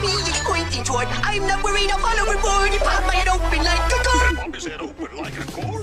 me is pointing toward. I'm not worried, I'll follow reward if I might open like a car. Is it open like a core?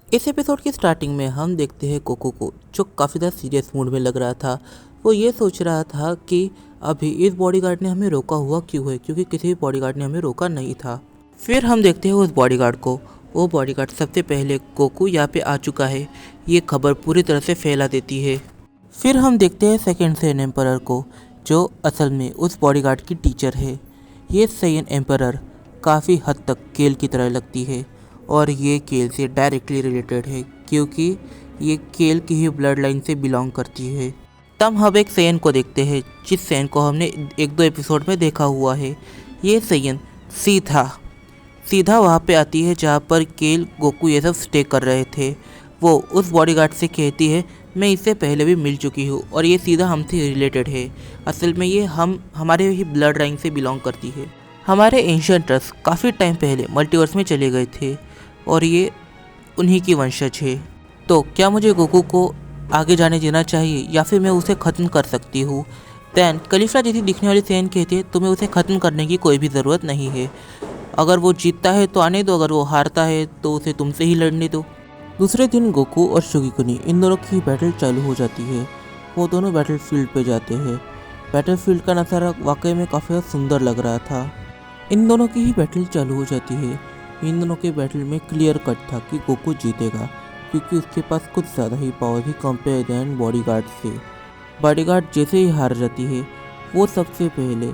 इस episode की starting में हम देखते हैं cocoa को, जो काफ़ी ज़्यादा सीरियस मूड में लग रहा था। वो ये सोच रहा था कि अभी इस बॉडीगार्ड ने हमें रोका हुआ क्यों है, क्योंकि किसी भी बॉडीगार्ड ने हमें रोका नहीं था। फिर हम देखते हैं उस बॉडीगार्ड को। वो बॉडीगार्ड सबसे पहले कोको यहाँ पे आ चुका है, ये खबर पूरी तरह से फैला देती है। फिर हम देखते हैं सेकेंड सेन एम्परर को, जो असल में उस बॉडीगार्ड की टीचर है। ये सेन एम्परर काफ़ी हद तक केल की तरह लगती है और ये केल से डायरेक्टली रिलेटेड है, क्योंकि ये केल की ही ब्लड लाइन से बिलोंग करती है। तब हम एक सेयन को देखते हैं, जिस सेयन को हमने एक दो एपिसोड में देखा हुआ है। ये सेयन सीधा वहाँ पे आती है जहाँ पर केल गोकू ये सब स्टे कर रहे थे। वो उस बॉडीगार्ड से कहती है, मैं इससे पहले भी मिल चुकी हूँ और ये सीधा हमसे रिलेटेड है। असल में ये हमारे ही ब्लड लाइन से बिलोंग करती है। हमारे एंशिएंटर्स काफ़ी टाइम पहले मल्टीवर्स में चले गए थे और ये उन्हीं की वंशज है। तो क्या मुझे गोकू को आगे जाने देना चाहिए या फिर मैं उसे ख़त्म कर सकती हूँ? दैन कलिफ्ला जैसी दिखने वाली सेन कहती है, तुम्हें उसे ख़त्म करने की कोई भी ज़रूरत नहीं है। अगर वो जीतता है तो आने दो, अगर वो हारता है तो उसे तुमसे ही लड़ने दो। दूसरे दिन गोकू और शुगिकुनी इन दोनों की बैटल चालू हो जाती है। वो दोनों बैटल फील्ड पर जाते हैं। बैटल फील्ड का नज़ारा वाकई में काफ़ी सुंदर लग रहा था। इन दोनों की ही बैटल चालू हो जाती है। इन दोनों के बैटल में क्लियर कट था कि गोकू जीतेगा, क्योंकि उसके पास कुछ ज़्यादा ही पावर थी कंपेयर दैन बॉडीगार्ड से। बॉडीगार्ड जैसे ही हार जाती है, वो सबसे पहले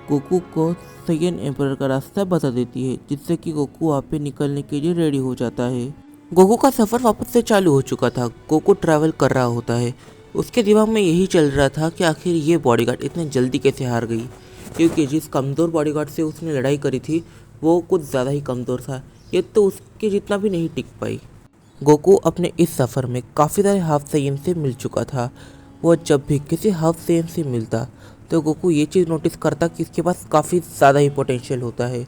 गोकू को सेकंड एम्परर का रास्ता बता देती है, जिससे कि गोकू वहाँ पे निकलने के लिए रेडी हो जाता है। गोकू का सफ़र वापस से चालू हो चुका था। गोकू ट्रैवल कर रहा होता है। उसके दिमाग में यही चल रहा था कि आखिर ये बॉडीगार्ड इतने जल्दी कैसे हार गई, क्योंकि जिस कमज़ोर बॉडीगार्ड से उसने लड़ाई करी थी वो कुछ ज़्यादा ही कमज़ोर था। ये तो उसके जितना भी नहीं टिक पाई। गोकू अपने इस सफ़र में काफ़ी सारे हाफ सेयन से मिल चुका था। वो जब भी किसी हाफ सेयन से मिलता तो गोकू ये चीज़ नोटिस करता कि इसके पास काफ़ी ज़्यादा ही पोटेंशियल होता है।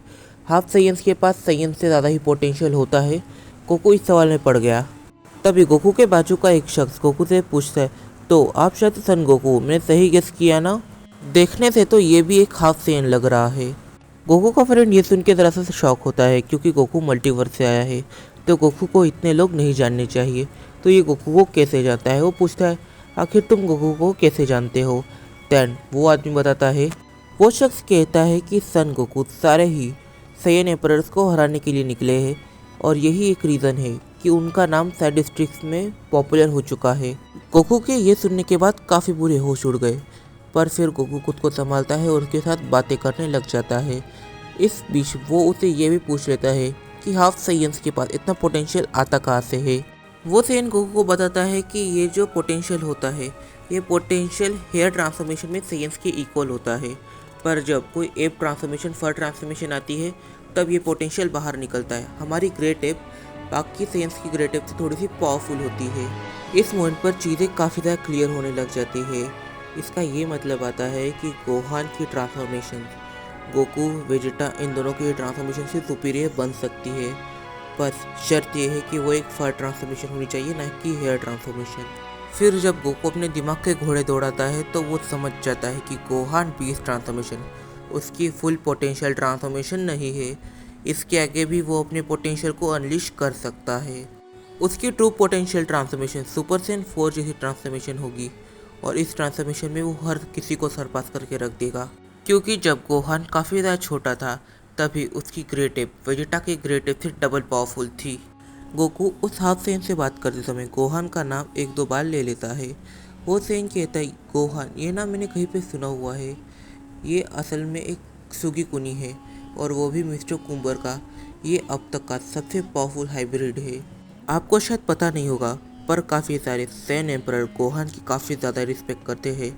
हाफ सेयन्स के पास सेयन से ज़्यादा ही पोटेंशियल होता है। गोकू इस सवाल में पड़ गया। तभी गोकू के बाजू का एक शख्स गोकू से पूछता है, तो आप शायद सन गोकू, मैंने सही गेस किया ना? देखने से तो ये भी एक हाफ सेयन लग रहा है। गोकू का फ्रेंड ये सुन के ज़रा सा शॉक होता है, क्योंकि गोकू मल्टीवर्स से आया है तो गोकू को इतने लोग नहीं जानने चाहिए। तो ये गोकू को कैसे जानता है? वो पूछता है, आखिर तुम गोकू को कैसे जानते हो? दैन वो आदमी बताता है, वो शख्स कहता है कि सन गोकू सारे ही सेयन एम्परर्स को हराने के लिए निकले हैं और यही एक रीज़न है कि उनका नाम साइड डिस्ट्रिक्ट्स में पॉपुलर हो चुका है। गोकू के ये सुनने के बाद काफ़ी बुरे होश उड़ गए, पर फिर गोकू खुद को संभालता है और उसके साथ बातें करने लग जाता है। इस बीच वो उसे ये भी पूछ लेता है कि हाफ सेयन्स के पास इतना पोटेंशियल आता कहाँ से है। वो सेयन गोकू को बताता है कि ये जो पोटेंशियल होता है, ये पोटेंशियल हेयर ट्रांसफॉर्मेशन में सेयन्स के इक्वल होता है, पर जब कोई एप ट्रांसफॉर्मेशन फर ट्रांसफॉर्मेशन आती है तब ये पोटेंशियल बाहर निकलता है। हमारी ग्रेट एप बाकी सेयन्स की ग्रेट एप से थोड़ी सी पावरफुल होती है। इस मोमेंट पर चीज़ें काफ़ी ज़्यादा क्लियर होने लग जाती है। इसका ये मतलब आता है कि गोहान की ट्रांसफॉर्मेशन गोकू, वेजिटा इन दोनों की ट्रांसफॉर्मेशन से सुपीरियर बन सकती है। बस शर्त यह है कि वो एक फर ट्रांसफॉर्मेशन होनी चाहिए, ना कि हेयर ट्रांसफॉर्मेशन। फिर जब गोकू अपने दिमाग के घोड़े दौड़ाता है तो वो समझ जाता है कि गोहान बीस्ट ट्रांसफॉर्मेशन उसकी फुल पोटेंशियल ट्रांसफॉर्मेशन नहीं है। इसके आगे भी वो अपने पोटेंशियल को अनलिश कर सकता है। उसकी true potential transformation super Sen 4 जैसी ट्रांसफॉर्मेशन होगी और इस ट्रांसफॉर्मेशन में वो हर किसी को सरपास करके रख देगा। क्योंकि जब गोहान काफ़ी ज़्यादा छोटा था तभी उसकी ग्रेट एप वेजिटा के ग्रेट एप से डबल पावरफुल थी। गोकू उस हाफ सेन से बात करते समय गोहान का नाम एक दो बार ले लेता है। वो सेन कहता है, गोहान ये नाम मैंने कहीं पे सुना हुआ है, ये असल में एक सुगिकुनी है और वो भी मिस्टर कुम्बर का ये अब तक का सबसे पावरफुल हाइब्रिड है। आपको शायद पता नहीं होगा पर काफ़ी सारे सेन एम्परर गोहान की काफ़ी ज़्यादा रिस्पेक्ट करते हैं।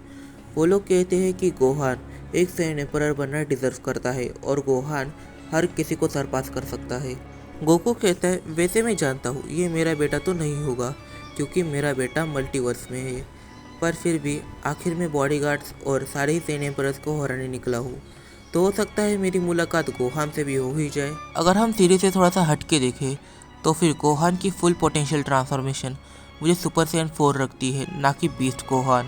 वो लोग कहते हैं कि गोहान एक सेन एम्परर बनना डिज़र्व करता है और गोहान हर किसी को सरपास कर सकता है। गोकू कहता है वैसे मैं जानता हूँ ये मेरा बेटा तो नहीं होगा क्योंकि मेरा बेटा मल्टीवर्स में है, पर फिर भी आखिर में बॉडीगार्ड्स और सारे ही सेन एम्परर्स को हराने निकला हूँ, तो हो सकता है मेरी मुलाकात गोहान से भी हो ही जाए। अगर हम सीरीज से थोड़ा सा हट के देखें तो फिर गोहान की फुल पोटेंशियल ट्रांसफॉर्मेशन मुझे सुपर सैयन 4 रखती है, ना कि बीस्ट गोहान।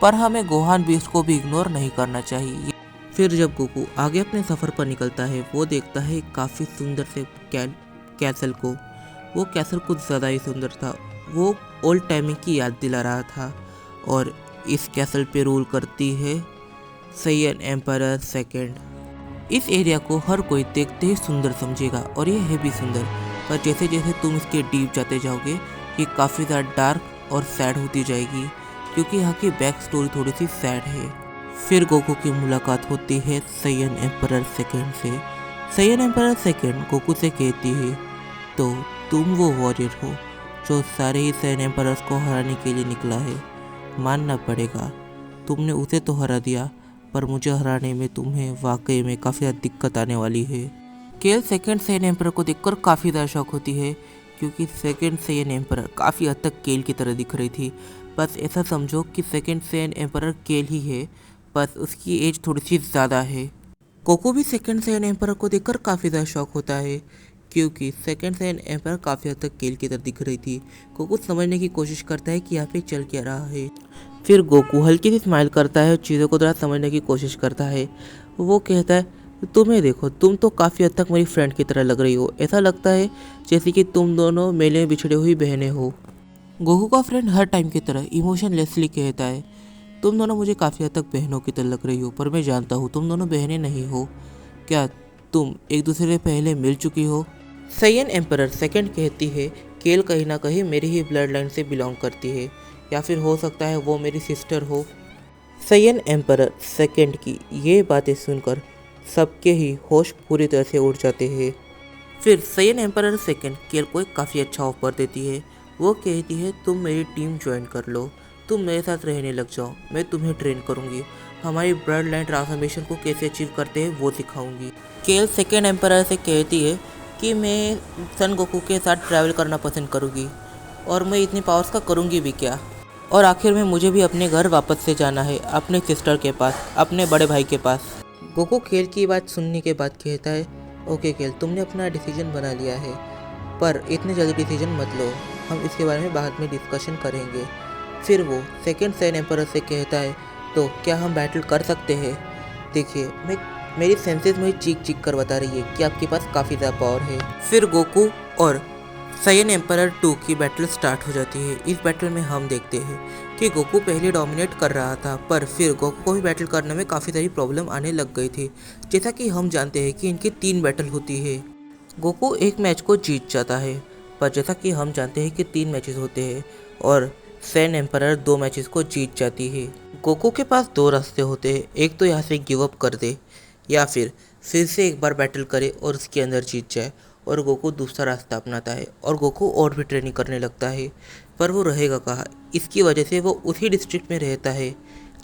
पर हमें गोहान बीस्ट को भी इग्नोर नहीं करना चाहिए। फिर जब गोकू आगे अपने सफ़र पर निकलता है वो देखता है काफ़ी सुंदर से कैसल को। वो कैसल कुछ ज़्यादा ही सुंदर था, वो ओल्ड टाइमिंग की याद दिला रहा था। और इस कैसल पे रूल करती है सैयन एम्परर सेकंड। इस एरिया को हर कोई देखते ही सुंदर समझेगा और ये है भी सुंदर, पर जैसे जैसे तुम इसके डीप जाते जाओगे ये काफ़ी ज़्यादा डार्क और सैड होती जाएगी, क्योंकि यहाँ की बैक स्टोरी थोड़ी सी सैड है। फिर गोकू की मुलाकात होती है सैयन एम्परर सेकंड से। सैयन एम्परर सेकंड गोकू से कहती है तो तुम वो वॉरियर हो जो सारे ही सैयन एम्परर्स को हराने के लिए निकला है। मानना पड़ेगा तुमने उसे तो हरा दिया, पर मुझे हराने में तुम्हें वाकई में काफ़ी ज़्यादा दिक्कत आने वाली है। केल सेकंड सैयन एम्परर को देखकर काफ़ी ज़्यादा शौक होती है, क्योंकि सेकंड सैयन एम्परर काफ़ी हद तक केल की तरह दिख रही थी। बस ऐसा समझो कि सेकंड सैयन एम्परर केल ही है, बस उसकी एज थोड़ी सी ज़्यादा है। गोकू भी सेकंड सैयन एम्परर को देखकर काफ़ी ज़्यादा शौक होता है, क्योंकि सेकंड सैयन एम्परर काफ़ी हद तक केल की तरह दिख रही थी। गोकू समझने की कोशिश करता है कि यहाँ पे चल क्या रहा है। फिर गोकू हल्की सी स्माइल करता है और चीज़ों को थोड़ा समझने की कोशिश करता है। वो कहता है तुम्हें देखो, तुम तो काफ़ी हद तक मेरी फ्रेंड की तरह लग रही हो। ऐसा लगता है जैसे कि तुम दोनों मेले में बिछड़ी हुई बहनें हो। गोकू का फ्रेंड हर टाइम की तरह इमोशनलेसली कहता है तुम दोनों मुझे काफ़ी हद तक बहनों की तरह लग रही हो, पर मैं जानता हूँ तुम दोनों बहनें नहीं हो। क्या तुम एक दूसरे से पहले मिल चुकी हो? सैयन एम्परर सेकंड कहती है केल कहीं ना कहीं मेरी ही ब्लड लाइन से बिलोंग करती है, या फिर हो सकता है वो मेरी सिस्टर हो। सैयन एम्परर सेकंड की ये बातें सुनकर सबके ही होश पूरी तरह से उड़ जाते हैं। फिर सैयन एम्परर सेकंड केल को एक काफ़ी अच्छा ऑफर देती है। वो कहती है तुम मेरी टीम ज्वाइन कर लो, तुम मेरे साथ रहने लग जाओ, मैं तुम्हें ट्रेन करूँगी, हमारी ब्लड लाइन ट्रांसफॉर्मेशन को कैसे अचीव करते हैं वो सिखाऊंगी। केल सेकंड एम्परर से कहती है कि मैं सन गोकू के साथ ट्रैवल करना पसंद करूँगी, और मैं इतनी पावर्स का करूँगी भी क्या, और आखिर में मुझे भी अपने घर वापस से जाना है, अपने सिस्टर के पास, अपने बड़े भाई के पास। गोकू केल की बात सुनने के बाद कहता है ओके केल, तुमने अपना डिसीजन बना लिया है, पर इतने जल्दी डिसीजन मत लो, हम इसके बारे में बाद में डिस्कशन करेंगे। फिर वो सेकंड सैयन एम्परर से कहता है तो क्या हम बैटल कर सकते हैं? देखिए मेरी सेंसेस मुझे चीख चीख कर बता रही है कि आपके पास काफ़ी ज़्यादा पावर है। फिर गोकू और सैयन एम्परर 2 की बैटल स्टार्ट हो जाती है। इस बैटल में हम देखते हैं कि गोकू पहले डोमिनेट कर रहा था, पर फिर गोकू को भी बैटल करने में काफ़ी सारी प्रॉब्लम आने लग गई थी। जैसा कि हम जानते हैं कि इनकी 3 बैटल होती है। गोकू एक मैच को जीत जाता है, पर जैसा कि हम जानते हैं कि 3 मैचेस होते हैं और सैयन एम्परर 2 मैचेस को जीत जाती है। गोकू के पास 2 रास्ते होते हैं, एक तो यहाँ से गिव अप कर दे या फिर से एक बार बैटल करे और उसके अंदर जीत जाए, और गोकू दूसरा रास्ता अपनाता है और गोकू और भी ट्रेनिंग करने लगता है। पर वो रहेगा कहाँ? इसकी वजह से वो उसी डिस्ट्रिक्ट में रहता है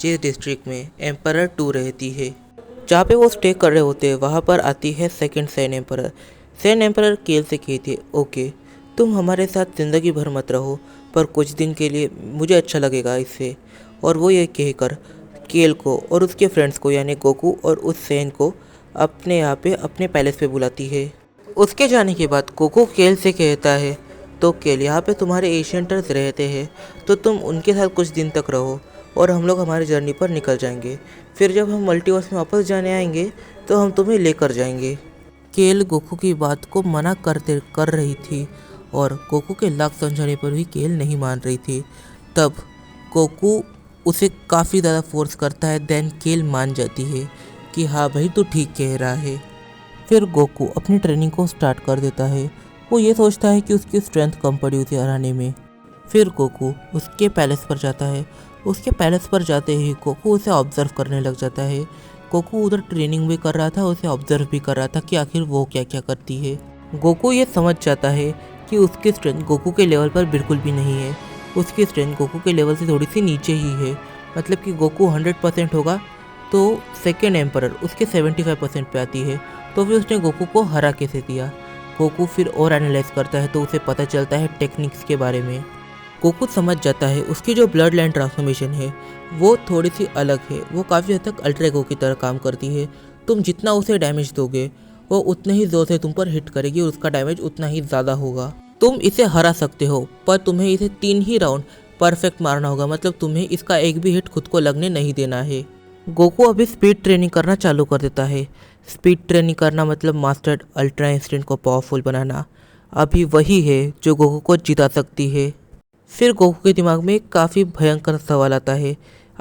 जिस डिस्ट्रिक्ट में एम्परर 2 रहती है। जहाँ पे वो स्टे कर रहे होते हैं वहाँ पर आती है second Saiyan emperor. Saiyan emperor केल से कहती है ओके तुम हमारे साथ ज़िंदगी भर मत रहो, पर कुछ दिन के लिए मुझे अच्छा लगेगा इससे। और वो ये कहकर केल को और उसके फ्रेंड्स को यानी गोकू और उस सैयन को अपने यहाँ पे अपने पैलेस पे बुलाती है। उसके जाने के बाद गोकू केल से कहता है तो केल यहाँ पे तुम्हारे एशियंटर्स रहते हैं, तो तुम उनके साथ कुछ दिन तक रहो और हम लोग हमारी जर्नी पर निकल जाएंगे। फिर जब हम मल्टीवर्स में वापस जाने आएंगे तो हम तुम्हें लेकर जाएंगे। केल गोकू की बात को मना कर रही थी और गोकू के लाख समझाने पर भी केल नहीं मान रही थी। तब गोकू उसे काफ़ी ज़्यादा फोर्स करता है, देन केल मान जाती है कि हाँ भाई तू ठीक कह रहा है। फिर गोकू अपनी ट्रेनिंग को स्टार्ट कर देता है। वो ये सोचता है कि उसकी स्ट्रेंथ कम पड़ी उसे हराने में। फिर गोकू उसके पैलेस पर जाता है। उसके पैलेस पर जाते ही गोकू उसे ऑब्जर्व करने लग जाता है। गोकू उधर ट्रेनिंग भी कर रहा था, उसे ऑब्जर्व भी कर रहा था कि आखिर वो क्या क्या करती है। गोकू ये समझ जाता है कि उसकी स्ट्रेंथ गोकू के लेवल पर बिल्कुल भी नहीं है। उसकी स्ट्रेंथ गोकू के लेवल से थोड़ी सी नीचे ही है। मतलब कि गोकू 100% होगा तो सेकेंड एम्परर उसके 75% पे आती है। तो फिर उसने गोकू को हरा कैसे दिया? गोकू फिर और एनालाइज करता है तो उसे पता चलता है टेक्निक्स के बारे में। गोकू समझ जाता है उसकी जो ब्लड लाइन ट्रांसफॉर्मेशन है वो थोड़ी सी अलग है, वो काफ़ी हद तक अल्टर ईगो की तरह काम करती है। तुम जितना उसे डैमेज दोगे वो उतने ही ज़ोर से तुम पर हिट करेगी और उसका डैमेज उतना ही ज़्यादा होगा। तुम इसे हरा सकते हो पर तुम्हें इसे 3 ही राउंड परफेक्ट मारना होगा, मतलब तुम्हें इसका एक भी हिट खुद को लगने नहीं देना है। गोकू अभी स्पीड ट्रेनिंग करना चालू कर देता है। स्पीड ट्रेनिंग करना मतलब मास्टर्ड अल्ट्रा इंस्टेंट को पावरफुल बनाना। अभी वही है जो गोकू को जिता सकती है। फिर गोकू के दिमाग में एक काफ़ी भयंकर सवाल आता है,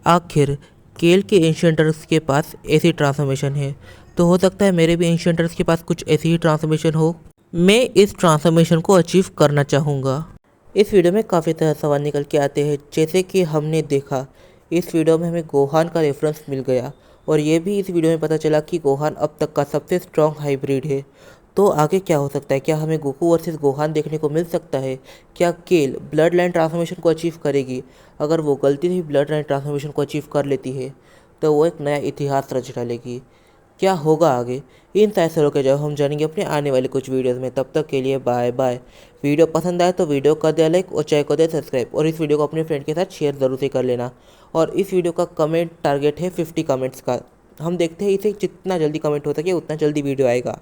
आखिर केल के एंशियंटर्स के पास ऐसी ट्रांसफॉर्मेशन है तो हो सकता है मेरे भी एंशियंटर्स के पास कुछ ऐसी ही ट्रांसफॉर्मेशन हो। मैं इस ट्रांसफॉर्मेशन को अचीव करना चाहूँगा। इस वीडियो में काफ़ी तरह सवाल निकल के आते हैं, जैसे कि हमने देखा इस वीडियो में हमें गोहान का रेफरेंस मिल गया और ये भी इस वीडियो में पता चला कि गोहान अब तक का सबसे स्ट्रॉन्ग हाइब्रिड है। तो आगे क्या हो सकता है? क्या हमें गोकू वर्सेस गोहान देखने को मिल सकता है? क्या केल ब्लड लाइन ट्रांसफॉर्मेशन को अचीव करेगी? अगर वो गलती से ब्लड लाइन ट्रांसफॉर्मेशन को अचीव कर लेती है तो वो एक नया इतिहास रच डालेगी। क्या होगा आगे? इन सारे सवालों के जवाब हम जानेंगे अपने आने वाले कुछ वीडियोस में। तब तक के लिए बाय बाय। वीडियो पसंद आए तो वीडियो कर दिया लाइक और चैनल को दे सब्सक्राइब और इस वीडियो को अपने फ्रेंड के साथ शेयर ज़रूर से कर लेना। और इस वीडियो का कमेंट टारगेट है 50 कमेंट्स का। हम देखते हैं इसे जितना जल्दी कमेंट हो सके उतना जल्दी वीडियो आएगा।